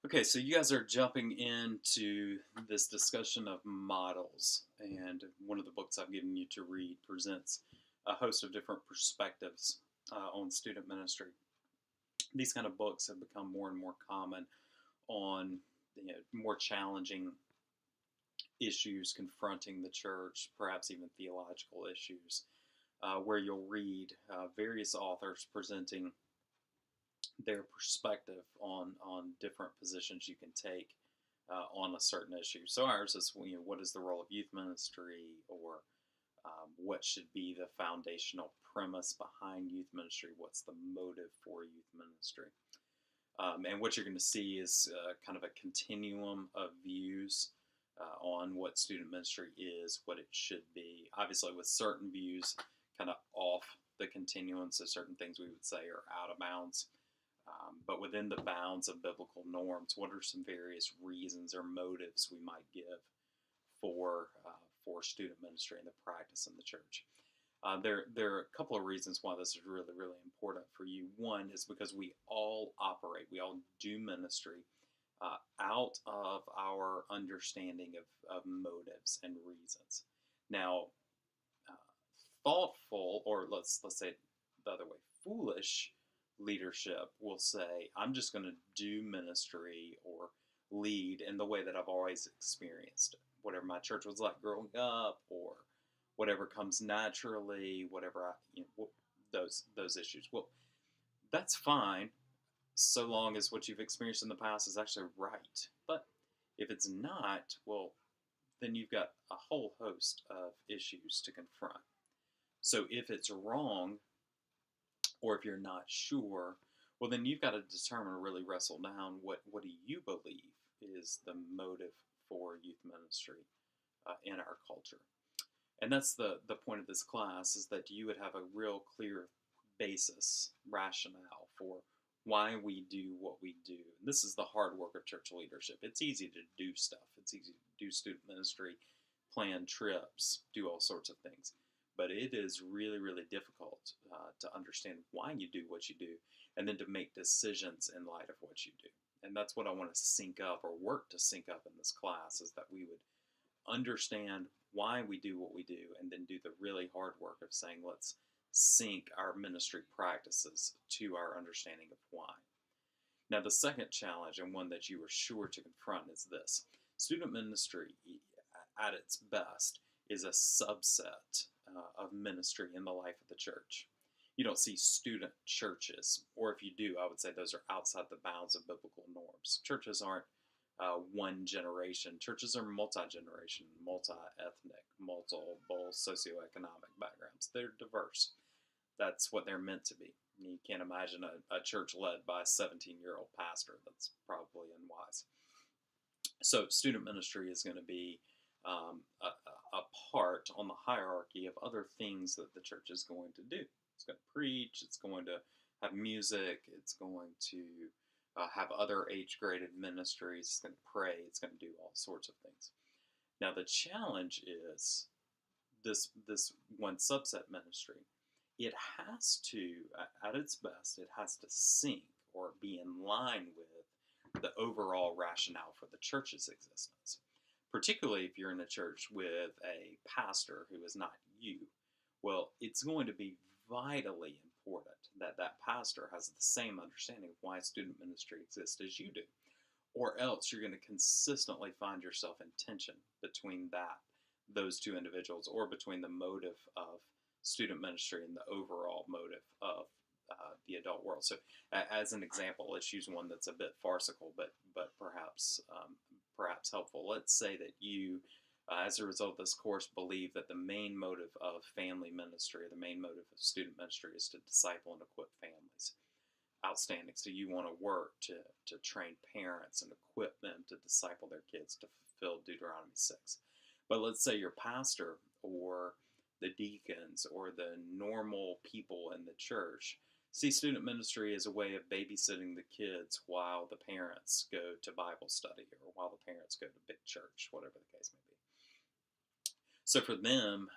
Okay, so you guys are jumping into this discussion of models, and one of the books I've given you to read presents a host of different perspectives on student ministry. These kind of books have become more and more common on more challenging issues confronting the church, perhaps even theological issues, where you'll read various authors presenting their perspective on different positions you can take on a certain issue. So ours is, what is the role of youth ministry, or what should be the foundational premise behind youth ministry? What's the motive for youth ministry? And what you're going to see is kind of a continuum of views on what student ministry is, what it should be. Obviously, with certain views kind of off the continuum, so certain things we would say are out of bounds. But within the bounds of biblical norms, what are some various reasons or motives we might give for student ministry and the practice in the church? There are a couple of reasons why this is really, really important for you. One is because we all do ministry out of our understanding of motives and reasons. Now, thoughtful, or let's say it the other way, foolish leadership will say, I'm just going to do ministry or lead in the way that I've always experienced it. Whatever my church was like growing up, or whatever comes naturally, whatever those issues. Well, that's fine, so long as what you've experienced in the past is actually right. But if it's not, well, then you've got a whole host of issues to confront. So if it's wrong, or if you're not sure, well, then you've got to determine, really wrestle down, what do you believe is the motive for youth ministry in our culture. And that's the point of this class, is that you would have a real clear basis, rationale for why we do what we do. And this is the hard work of church leadership. It's easy to do stuff. It's easy to do student ministry, plan trips, do all sorts of things. But it is really, really difficult to understand why you do what you do, and then to make decisions in light of what you do. And that's what I want to sync up, or work to sync up in this class, is that we would understand why we do what we do, and then do the really hard work of saying, let's sync our ministry practices to our understanding of why. Now, the second challenge, and one that you are sure to confront, is this. Student ministry, at its best, is a subset of ministry in the life of the church. You don't see student churches, or if you do, I would say those are outside the bounds of biblical norms. Churches aren't one generation. Churches are multi-generation, multi-ethnic, multiple socioeconomic backgrounds. They're diverse. That's what they're meant to be. You can't imagine a church led by a 17-year-old pastor. That's probably unwise. So student ministry is going to be a part on the hierarchy of other things that the church is going to do. It's going to preach, it's going to have music, it's going to have other age-graded ministries, it's going to pray, it's going to do all sorts of things. Now the challenge is this one subset ministry. It has to, at its best, it has to sync or be in line with the overall rationale for the church's existence. Particularly if you're in a church with a pastor who is not you. Well, it's going to be vitally important that that pastor has the same understanding of why student ministry exists as you do. Or else you're going to consistently find yourself in tension between those two individuals, or between the motive of student ministry and the overall motive of the adult world. So, as an example, let's use one that's a bit farcical, but perhaps helpful. Let's say that you, as a result of this course, believe that the main motive of family ministry, or the main motive of student ministry, is to disciple and equip families. Outstanding. So you want to work to train parents and equip them to disciple their kids to fulfill Deuteronomy 6. But let's say your pastor, or the deacons, or the normal people in the church see student ministry as a way of babysitting the kids while the parents go to Bible study, or while the parents go to big church, whatever the case may be. So for them,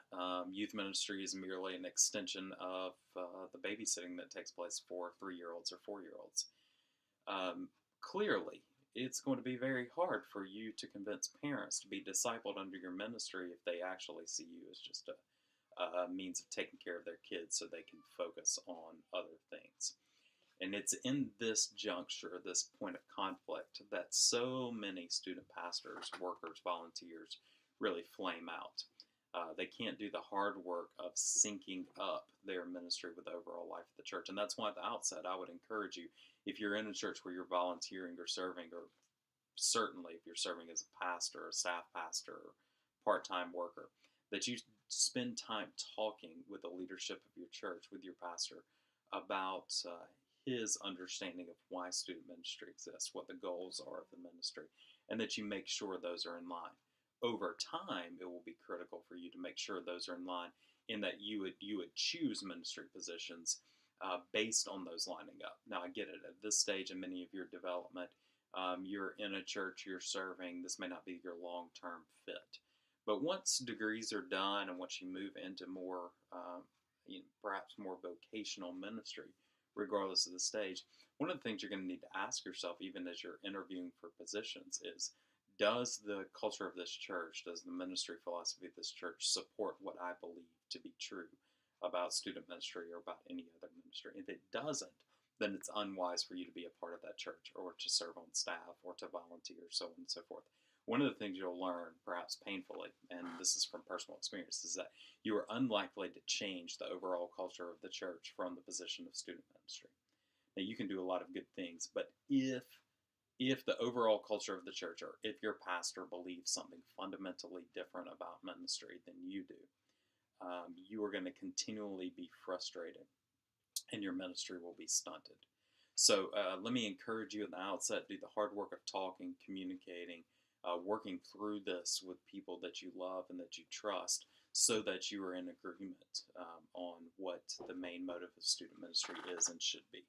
youth ministry is merely an extension of the babysitting that takes place for 3-year-olds or 4-year-olds. Clearly, it's going to be very hard for you to convince parents to be discipled under your ministry if they actually see you as just a means of taking care of their kids so they can focus on other things. And it's in this juncture, this point of conflict, that so many student pastors, workers, volunteers really flame out. They can't do the hard work of syncing up their ministry with the overall life of the church. And that's why at the outset, I would encourage you, if you're in a church where you're volunteering or serving, or certainly if you're serving as a pastor, a staff pastor, or part-time worker, that you spend time talking with the leadership of your church, with your pastor, about his understanding of why student ministry exists, what the goals are of the ministry, and that you make sure those are in line. Over time, it will be critical for you to make sure those are in line, in that you would choose ministry positions based on those lining up. Now, I get it. At this stage in many of your development, you're in a church, you're serving. This may not be your long-term fit. But once degrees are done and once you move into more, perhaps more vocational ministry, regardless of the stage, one of the things you're going to need to ask yourself, even as you're interviewing for positions, is, does the culture of this church, does the ministry philosophy of this church support what I believe to be true about student ministry or about any other ministry? If it doesn't, then it's unwise for you to be a part of that church or to serve on staff or to volunteer, so on and so forth. One of the things you'll learn, perhaps painfully, and this is from personal experience, is that you are unlikely to change the overall culture of the church from the position of student ministry. Now, you can do a lot of good things, but if the overall culture of the church, or if your pastor believes something fundamentally different about ministry than you do, you are going to continually be frustrated and your ministry will be stunted. So let me encourage you at the outset, do the hard work of talking, communicating, working through this with people that you love and that you trust, so that you are in agreement on what the main motive of student ministry is and should be.